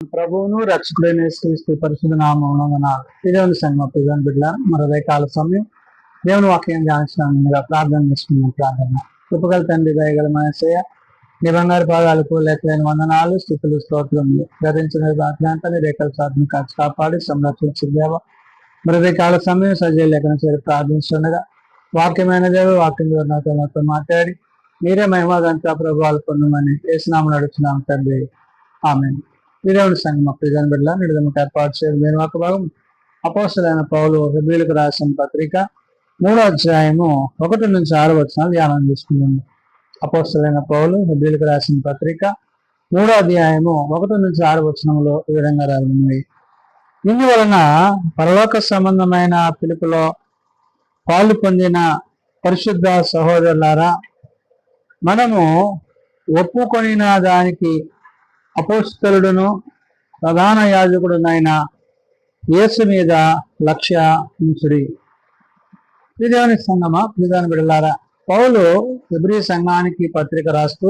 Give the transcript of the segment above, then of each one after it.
ప్రభువును రక్షకుడైన యేసుక్రీస్తు పరిశుద్ధ నామమున దేవుని సంగమ ప్రధాన బిడ్డ మరొక కాల సమయం దేవుని వాక్యం ధ్యానించడానికి ప్రార్థన చేసుకున్న ప్రార్థన కృపగల తండ్రి దయగల మనసయ్య నీ బంగారు పాదాలకు లెక్కలేని వందనాలు స్థితులు స్తోత్రం ధరించిన అజ్ఞాంతాన్ని రేఖల సాధన కాచి కాపాడి సంరక్షించేవ మరొక కాల సమయం సజీవ లేఖన చేరి ప్రార్థించుండగా వాక్యమైన దేవ వాక్యం నాతో మాతో మాట్లాడి మీరే మహిమదంతా ప్రభావాలు పొందమని వేసినామని అడుగుతున్నాం తండ్రి ఆమె దేవుని సంఘం ప్రజల బిడ్డ నిడుదలకు ఏర్పాటు చేయడం నేను ఒక భాగం అపోస్తలుడైన పౌలు హెబ్రీయులకు రాసిన పత్రిక 3వ అధ్యాయము 1 నుంచి 6 వచనాలు ధ్యానం చేసుకున్నాము. అపోస్తలుడైన పౌలు హెబ్రీయులకు రాసిన పత్రిక 3వ అధ్యాయము 1 నుంచి 6 వచనంలో ఈ విధంగా రాయబడింది. ఇందువలన పరలోక సంబంధమైన పిలుపులో పాలు పొందిన పరిశుద్ధ సహోదరులారా, మనము ఒప్పుకొనిన దానికి అపోస్తలుడును ప్రధాన యాజకుడునైన యేసు మీద లక్ష్య ఉంచుడి. దేవుని సంగమా ప్రధాన బిడ్డలారా, పౌలు హెబ్రీ సంఘానికి పత్రిక రాస్తూ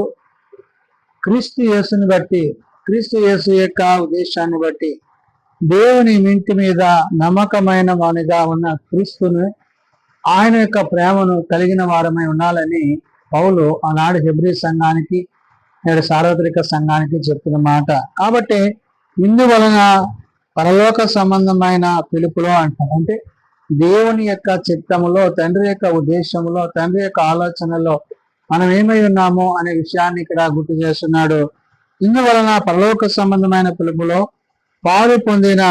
క్రీస్తు యేసుని బట్టి, క్రీస్తు యేసు యొక్క ఉద్దేశాన్ని బట్టి దేవుని ఇంటి మీద నమ్మకమైన వానిగా ఉన్న క్రీస్తును, ఆయన యొక్క ప్రేమను కలిగిన వారమై ఉండాలని పౌలు ఆనాడు హెబ్రీ సంఘానికి నేడు సార్వత్రిక సంఘానికి చెప్తున్న మాట. కాబట్టి ఇందువలన పరలోక సంబంధమైన పిలుపులో అంటారు, అంటే దేవుని యొక్క చిత్తములో, తండ్రి యొక్క ఉద్దేశంలో, తండ్రి యొక్క ఆలోచనలో మనం ఏమై ఉన్నామో అనే విషయాన్ని ఇక్కడ గుర్తు చేస్తున్నాడు. ఇందువలన పరలోక సంబంధమైన పిలుపులో పాలు పొందిన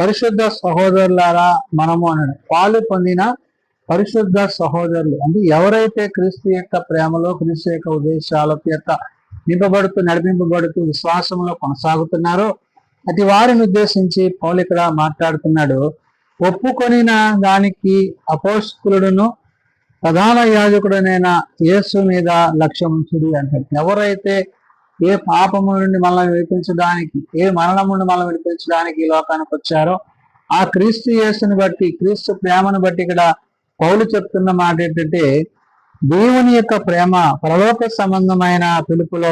పరిశుద్ధ సహోదరులారా మనము అన్నాడు. పాలు పొందిన పరిశుద్ధ సహోదరులు అంటే ఎవరైతే క్రీస్తు యొక్క ప్రేమలో, క్రీస్తు యొక్క ఉద్దేశాల యొక్క నింపబడుతూ నడిపింపబడుతూ విశ్వాసంలో కొనసాగుతున్నారో అతి వారిని ఉద్దేశించి పౌలు ఇక్కడ మాట్లాడుతున్నాడు. ఒప్పుకొనిన దానికి అపోస్తలుడును ప్రధాన యాజకుడునైన యేసు మీద లక్ష్యం ఉంచుడి అంటే ఎవరైతే ఏ పాపము నుండి మనల్ని విడిపించడానికి, ఏ మరణము నుండి మనల్ని విడిపించడానికి ఈ లోకానికి వచ్చారో ఆ క్రీస్తు యేసుని బట్టి, క్రీస్తు ప్రేమను బట్టి ఇక్కడ పౌలు చెప్తున్న మాట ఏంటంటే, దేవుని యొక్క ప్రేమ పరలోక సంబంధమైన పిలుపులో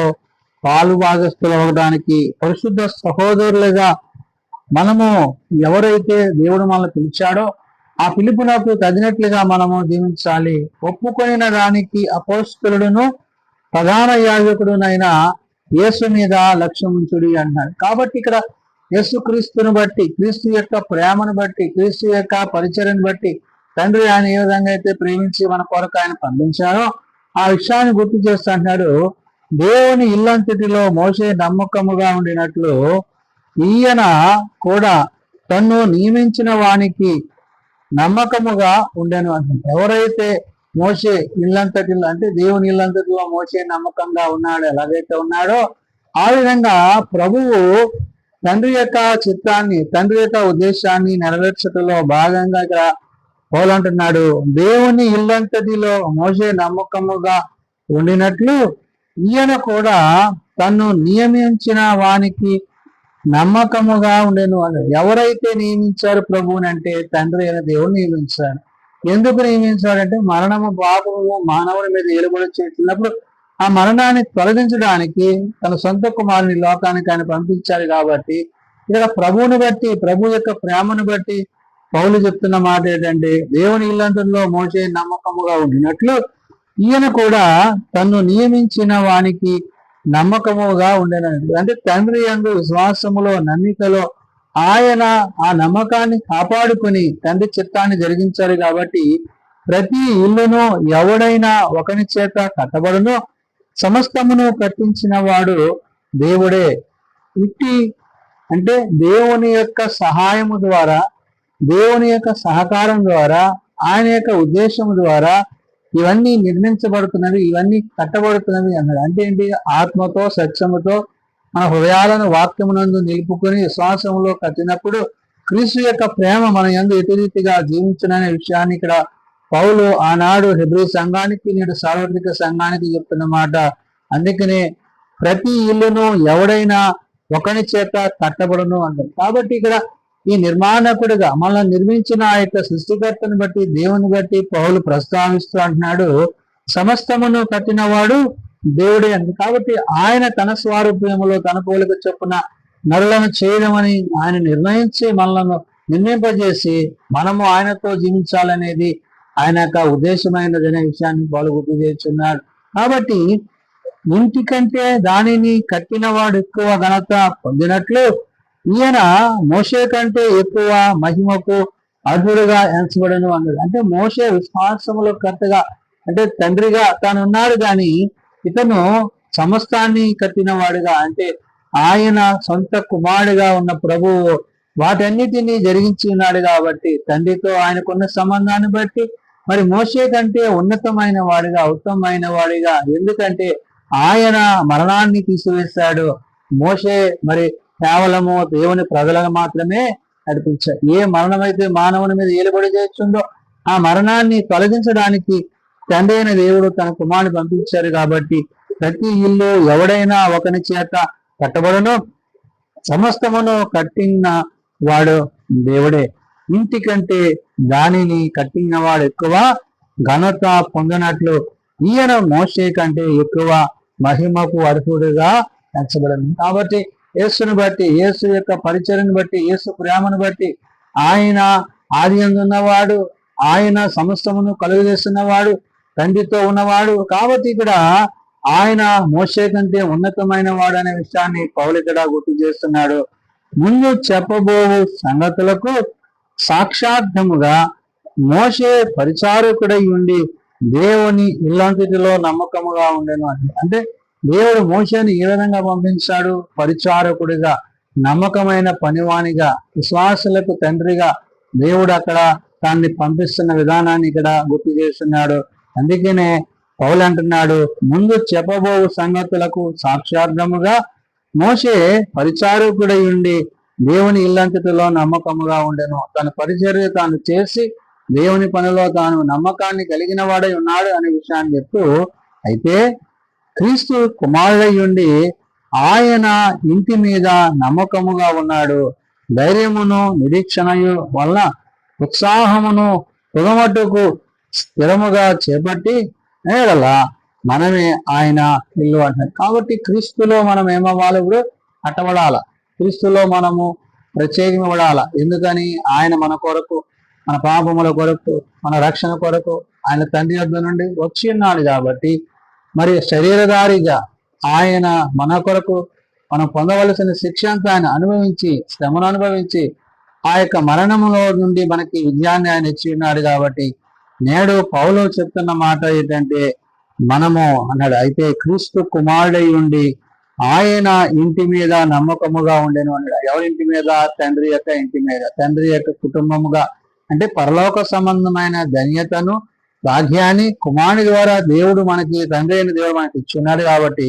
పాలు భాగస్థులు అవ్వడానికి పరిశుద్ధ సహోదరులుగా మనము ఎవరైతే దేవుడు మనల్ని పిలిచాడో ఆ పిలుపునకు తగినట్లుగా మనము జీవించాలి. ఒప్పుకొనిన దానికి అపోస్తలుడును ప్రధాన యాజకుడునైన యేసు మీద లక్ష్యం ఉంచుడి అంటున్నాడు. కాబట్టి ఇక్కడ యేసు క్రీస్తుని బట్టి, క్రీస్తు యొక్క ప్రేమను బట్టి, క్రీస్తు యొక్క పరిచర్యను బట్టి తండ్రి ఆయన ఏ విధంగా అయితే ప్రేమించి మన కొరకు ఆయన పంపించారో ఆ విషయాన్ని గుర్తు చేస్తూ అంటున్నాడు. దేవుని ఇల్లంతటిలో మోసే నమ్మకముగా ఉండినట్లు ఈయన కూడా తన్ను నియమించిన వానికి నమ్మకముగా ఉండెను అంటున్నాడు. ఎవరైతే మోసే ఇల్లంతటిలో అంటే దేవుని ఇల్లంతటిలో మోసే నమ్మకంగా ఉన్నాడు, ఎలాగైతే ఉన్నాడో ఆ విధంగా ప్రభువు తండ్రి యొక్క చిత్తాన్ని, తండ్రి యొక్క ఉద్దేశాన్ని నెరవేర్చడంలో భాగంగా ఇక్కడ పౌలు అంటున్నాడు, దేవుని ఇల్లంతటిలో మోసే నమ్మకముగా ఉండినట్లు ఈయన కూడా తన్ను నియమించిన వానికి నమ్మకముగా ఉండెను అన్నాడు. ఎవరైతే నియమించారు ప్రభువుని అంటే తండ్రి అయిన దేవుడు నియమించాడు. ఎందుకు నియమించాడంటే మరణము పాపము మానవుని మీద ఏలుబడి చేసినప్పుడు ఆ మరణాన్ని తొలగించడానికి తన సొంత కుమారుని లోకానికి ఆయన పంపించారు. కాబట్టి ఇక్కడ ప్రభువుని బట్టి, ప్రభు యొక్క ప్రేమను బట్టి పౌలు చెప్తున్న మాట ఏంటంటే, దేవుని ఇల్లంతలో మోసే నమ్మకముగా ఉండినట్లు ఈయన కూడా తన్ను నియమించిన వానికి నమ్మకముగా ఉండేనట్టు. అంటే తండ్రి యందు విశ్వాసములో, నమ్మికలో ఆయన ఆ నమ్మకాన్ని కాపాడుకుని తండ్రి చిత్తాన్ని జరిగించారు. కాబట్టి ప్రతి ఇల్లును ఎవడైనా ఒకని చేత కట్టబడునో సమస్తమును కట్టించిన వాడు దేవుడే. ఇట్టి అంటే దేవుని యొక్క సహాయము ద్వారా, దేవుని యొక్క సహకారం ద్వారా, ఆయన యొక్క ఉద్దేశం ద్వారా ఇవన్నీ నిర్మించబడుతున్నవి, ఇవన్నీ కట్టబడుతున్నవి అన్నాడు. అంటే ఏంటి? ఆత్మతో, సత్యముతో మన హృదయాలను వాక్యమునందు నిలుపుకొని విశ్వాసంలో కట్టినప్పుడు క్రీస్తు యొక్క ప్రేమ మన యందు ఎటు రీతిగా జీవించుననే విషయాన్ని ఇక్కడ పౌలు ఆనాడు హెబ్రీ సంఘానికి, నేడు సార్వత్రిక సంఘానికి చెప్తున్న మాట. అందుకనే ప్రతి ఇల్లును ఎవడైనా ఒకని చేత కట్టబడును అంటారు. కాబట్టి ఇక్కడ ఈ నిర్మాణకుడిగా మనల్ని నిర్మించిన ఆ యొక్క సృష్టికర్తను బట్టి, దేవుని బట్టి పౌలు ప్రస్తావిస్తూ అంటున్నాడు, సమస్తమును కట్టినవాడు దేవుడే అంది. కాబట్టి ఆయన తన స్వరూపములో, తన పోలిక చొప్పున నరులను చేయడమని ఆయన నిర్ణయించి మనలను నిర్ణయింపజేసి మనము ఆయనతో జీవించాలనేది ఆయన యొక్క ఉద్దేశమైనదనే విషయాన్ని వాళ్ళు గుర్తు చేస్తున్నాడు. కాబట్టి ఇంటి కంటే దానిని కట్టినవాడు ఎక్కువ ఘనత పొందినట్లు ఈయన మోషే కంటే ఎక్కువ మహిమకు అర్హుడుగా ఎంచబడను అన్నాడు. అంటే మోషే విశ్వాసములో కర్తగా అంటే తండ్రిగా తాను ఉన్నాడు, కానీ ఇతను సమస్తాన్ని కట్టిన వాడుగా అంటే ఆయన సొంత కుమారుడిగా ఉన్న ప్రభువు వాటన్నిటినీ జరిగించి ఉన్నాడు. కాబట్టి తండ్రితో ఆయనకున్న సంబంధాన్ని బట్టి మరి మోషే కంటే ఉన్నతమైన వాడిగా ఉత్తమమైన వాడిగా, ఎందుకంటే ఆయన మరణాన్ని తీసివేశాడు. మోషే మరి కేవలము దేవుని ప్రజలను మాత్రమే నడిపించాడు. ఏ మరణం అయితే మానవుని మీద ఏలుబడి చేస్తుందో ఆ మరణాన్ని తొలగించడానికి తండ్రి అయిన దేవుడు తన కుమారుని పంపించారు. కాబట్టి ప్రతి ఇల్లు ఎవడైనా ఒకని చేత కట్టబడను, సమస్తమును కట్టిన వాడు దేవుడే. ఇంటి కంటే దానిని కట్టిన వాడు ఎక్కువ ఘనత పొందినట్లు ఈయన మోషే కంటే ఎక్కువ మహిమకు అర్హుడుగా ఎంచబడింది. కాబట్టి యేసుని బట్టి, యేసు యొక్క పరిచయను బట్టి, యేసు ప్రేమను బట్టి, ఆయన ఆది యందు ఉన్నవాడు, ఆయన సమస్తమును కలుగజేస్తున్నవాడు, తండ్రితో ఉన్నవాడు. కాబట్టి ఇక్కడ ఆయన మోషే కంటే ఉన్నతమైన వాడు అనే విషయాన్ని పౌలు ఇక్కడ గుర్తు చేస్తున్నాడు. ముందు చెప్పబోవు సంగతులకు సాక్షార్థముగా మోషే పరిచారకుడై ఉండి దేవుని ఇల్లంటిలో నమ్మకముగా ఉండెను అంటే దేవుడు మోషేని ఏ విధంగా పంపించాడు? పరిచారకుడిగా, నమ్మకమైన పనివానిగా, విశ్వాసులకు తండ్రిగా దేవుడు అక్కడ తాన్ని పంపిస్తున్న విధానాన్ని ఇక్కడ గుర్తు చేస్తున్నాడు. అందుకనే పౌలు అంటున్నాడు, ముందు చెప్పబోవు సంగతులకు సాక్షార్థముగా మోషే పరిచారకుడై ఉండి దేవుని ఇల్లంటిలో నమ్మకముగా ఉండెను. తన పరిచర్య తాను చేసి దేవుని పనిలో తాను నమ్మకాన్ని కలిగిన వాడై ఉన్నాడు అనే విషయాన్ని చెప్తూ, అయితే క్రీస్తు కుమారుడై ఉండి ఆయన ఇంటి మీద నమ్మకముగా ఉన్నాడు. ధైర్యమును నిరీక్షణయు వలన ఉత్సాహమును తుదమట్టుకు స్థిరముగా చేపట్టి ఏడలా మనమే ఆయన ఇల్లు అంటారు. కాబట్టి క్రీస్తులో మనం ఏమవ్వాలి? ఇప్పుడు కట్టబడాల. క్రీస్తులో మనము ప్రత్యేకమబడాల. ఎందుకని? ఆయన మన కొరకు, మన పాపముల కొరకు, మన రక్షణ కొరకు ఆయన తండ్రి వద్ద నుండి వచ్చి ఉన్నాడు. కాబట్టి మరి శరీరధారిగా ఆయన మన కొరకు మనం పొందవలసిన శిక్ష అంతా ఆయన అనుభవించి, శ్రమను అనుభవించి, ఆ యొక్క మరణములో నుండి మనకి విజయాన్ని ఆయన ఇచ్చి ఉన్నాడు. కాబట్టి నేడు పౌలు చెప్తున్న మాట ఏంటంటే, మనము అన్నాడు, అయితే క్రీస్తు కుమారుడై ఉండి ఆయన ఇంటి మీద నమ్మకముగా ఉండేను అన్నాడు. ఎవరింటి మీద? తండ్రి యొక్క ఇంటి మీద, తండ్రి యొక్క కుటుంబముగా. అంటే పరలోక సంబంధమైన ధన్యతను, భాగ్యాన్ని కుమారుని ద్వారా దేవుడు మనకి, తండ్రి అయిన దేవుడు మనకి ఇచ్చున్నాడు. కాబట్టి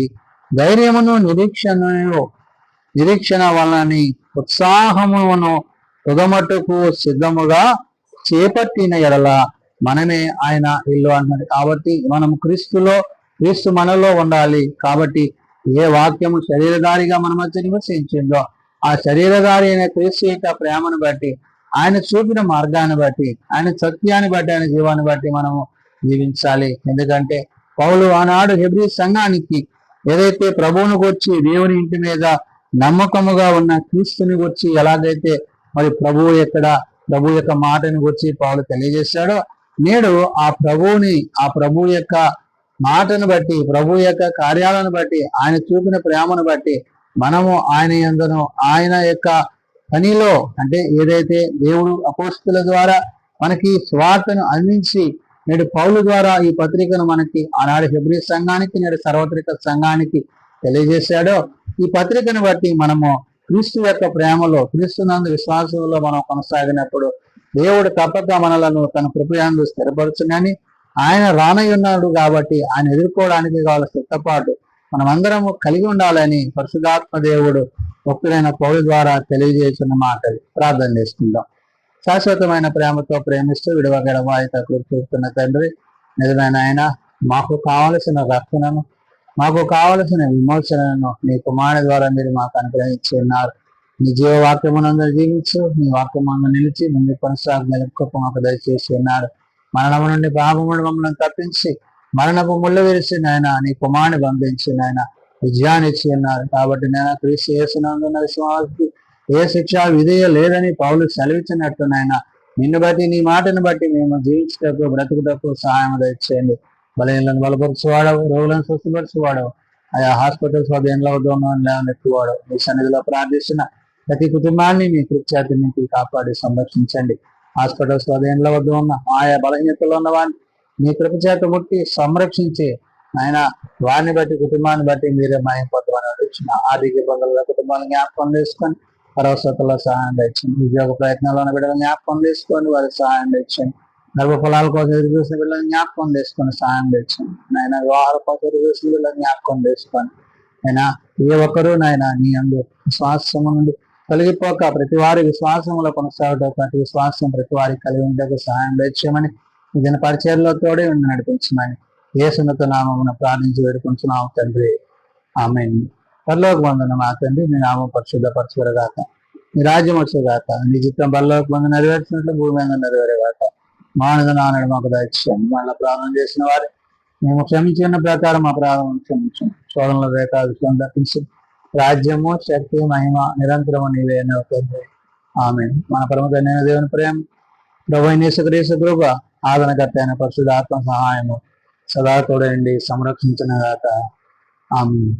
ధైర్యమును నిరీక్షణ వలనని ఉత్సాహమును తుదమట్టుకు సిద్ధముగా చేపట్టిన ఎడల మనమే ఆయన ఇల్లు అన్నాడు. కాబట్టి మనం క్రీస్తులో, క్రీస్తు మనలో ఉండాలి. కాబట్టి ఏ వాక్యము శరీరధారిగా మన మధ్య నివసించిందో ఆ శరీరధారి అయిన క్రీస్తు యొక్క ప్రేమను బట్టి, ఆయన చూపిన మార్గాన్ని బట్టి, ఆయన సత్యాన్ని బట్టి, ఆయన జీవాన్ని బట్టి మనము జీవించాలి. ఎందుకంటే పౌలు ఆనాడు హెబ్రీ సంఘానికి ఏదైతే ప్రభువును గురించి, దేవుని ఇంటి మీద నమ్మకముగా ఉన్న క్రీస్తుని గురించి ఎలాగైతే మరి ప్రభువు యొక్క మాటని గురించి పౌలు తెలియజేశాడో, నేడు ఆ ప్రభు యొక్క మాటను బట్టి, ప్రభు యొక్క కార్యాలను బట్టి, ఆయన చూపిన ప్రేమను బట్టి మనము ఆయన యందును, ఆయన యొక్క పనిలో, అంటే ఏదైతే దేవుడు అపోస్తుల ద్వారా మనకి స్వార్థను అందించి నేడు పౌలు ద్వారా ఈ పత్రికను మనకి ఆనాడు హెబ్రీ సంఘానికి, నేడు సార్వత్రిక సంఘానికి తెలియజేశాడో, ఈ పత్రికను బట్టి మనము క్రీస్తు యొక్క ప్రేమలో, క్రీస్తునందు విశ్వాసంలో మనం కొనసాగినప్పుడు దేవుడు తప్పక మనలను తన కృపయందు స్థిరపరచునని, ఆయన రానయ్యున్నాడు. కాబట్టి ఆయన ఎదుర్కోవడానికి కావాల్సిన సిద్ధపాటు మనమందరము కలిగి ఉండాలని పరిశుద్ధాత్మ దేవుడు భక్తుడైన పౌలు ద్వారా తెలియజేసిన మాటలు ప్రార్థన చేసుకుందాం. శాశ్వతమైన ప్రేమతో ప్రేమిస్తూ విడవగడవాయిత చూస్తున్న తండ్రి, నిజమైన ఆయన, మాకు కావలసిన రక్షణను, మాకు కావలసిన విమోచనను నీ కుమారుని ద్వారా మీరు మాకు అనుగ్రహించి ఉన్నారు. నీ జీవవాక్యమునందరూ జీవించు, నీ వాక్యమందు నిలిచి ముందు కొనసాగిన గొప్ప మాకు దయచేసి ఉన్నారు. మరణము నుండి పాపముడు మమ్మల్ని తప్పించి మరణపు ముళ్ళు విరిసి నాయన నీ కుమారుని పంపించి నాయన విజయాన్ని ఇచ్చి ఉన్నారు. కాబట్టి నేను క్రీస్తు యేసునందున్న విశ్వాసానికి ఏ శిక్ష విధేయ లేదని పౌలు సెలవిచ్చినట్టు నాయన నిన్ను బట్టి నీ మాటను బట్టి మేము జీవించటకు బ్రతుకుటకు సహాయం దయచేయండి. బలహీనలను బలపరుచువాడవు, రోగులను స్వస్థపరచువాడవు, ఆయా హాస్పిటల్స్ వద్ద ఎండ్ల వద్ద ఉన్న ఎక్కువాడవు. మీ సన్నిధిలో ప్రార్థిస్తున్న ప్రతి కుటుంబాన్ని మీ కృత్యాతి మీకు కాపాడి సంరక్షించండి. హాస్పిటల్స్ వద్ద ఎండ్ల వద్ద ఉన్న ఆయా బలహీనతలో ఉన్న వారిని మీ కృపచేత ముట్టి సంరక్షించి ఆయన వారిని బట్టి కుటుంబాన్ని బట్టి మీరే మాయం పొందమని అడుగుతున్న ఆర్థిక ఇబ్బందుల కుటుంబాలను జ్ఞాపకం చేసుకొని పరవసతలో సహాయం తెచ్చండి. ఉద్యోగ ప్రయత్నాల్లో ఉన్న బిడ్డలు జ్ఞాపకం చేసుకొని వారికి సహాయం తెచ్చండి. గర్భఫలాల కోసం ఎదురు చూసిన బిడ్డలను జ్ఞాపకం చేసుకొని సహాయం తెచ్చండి. నాయన వివాహాల కోసం ఎదురు చూసిన బిడ్డలను జ్ఞాపకం చేసుకొని అయినా ఏ ఒక్కరూ నాయన నీ అందు విశ్వాసము నుండి కలిగిపోక ప్రతి వారి విశ్వాసంలో కొనసాగటం, ప్రతి విశ్వాసం ప్రతి వారికి కలిగి ఉండేందుకు సహాయం తెచ్చామని దీని పరిచయంలో తోడే ఉండి నడిపించమని యేసునత నామమున ప్రార్థించి వేడుకుంటున్నాము తండ్రి. ఆమేన్. పరలోక వందన మా తండ్రి, నీ నామం పరిశుద్ధపరచుగాక, నీ రాజ్యం వచ్చేగాక, నీ చిత్తం పరలోక వంద నెరవేర్చినట్లు భూమి మీద నెరవేరేగాక. మానవ నాన్నడు మాకు దయచేయండి. మళ్ళీ ప్రార్థన చేసిన వారు మేము క్షమించిన ప్రకారం మా ప్రార్థన క్షమించండి. శోధనలో రేఖాలు దర్శించి రాజ్యము శక్తి మహిమ నిరంతరము నీవే తండ్రి. ఆమేన్. మన పరమ దేవుని ప్రేమ, ప్రభువైన యేసుక్రీస్తు కృప, ఆదరణకర్త అయిన పరిశుద్ధ ఆత్మ సహాయము సదా తోడండి సంరక్షించిన గాక. ఆమేన్.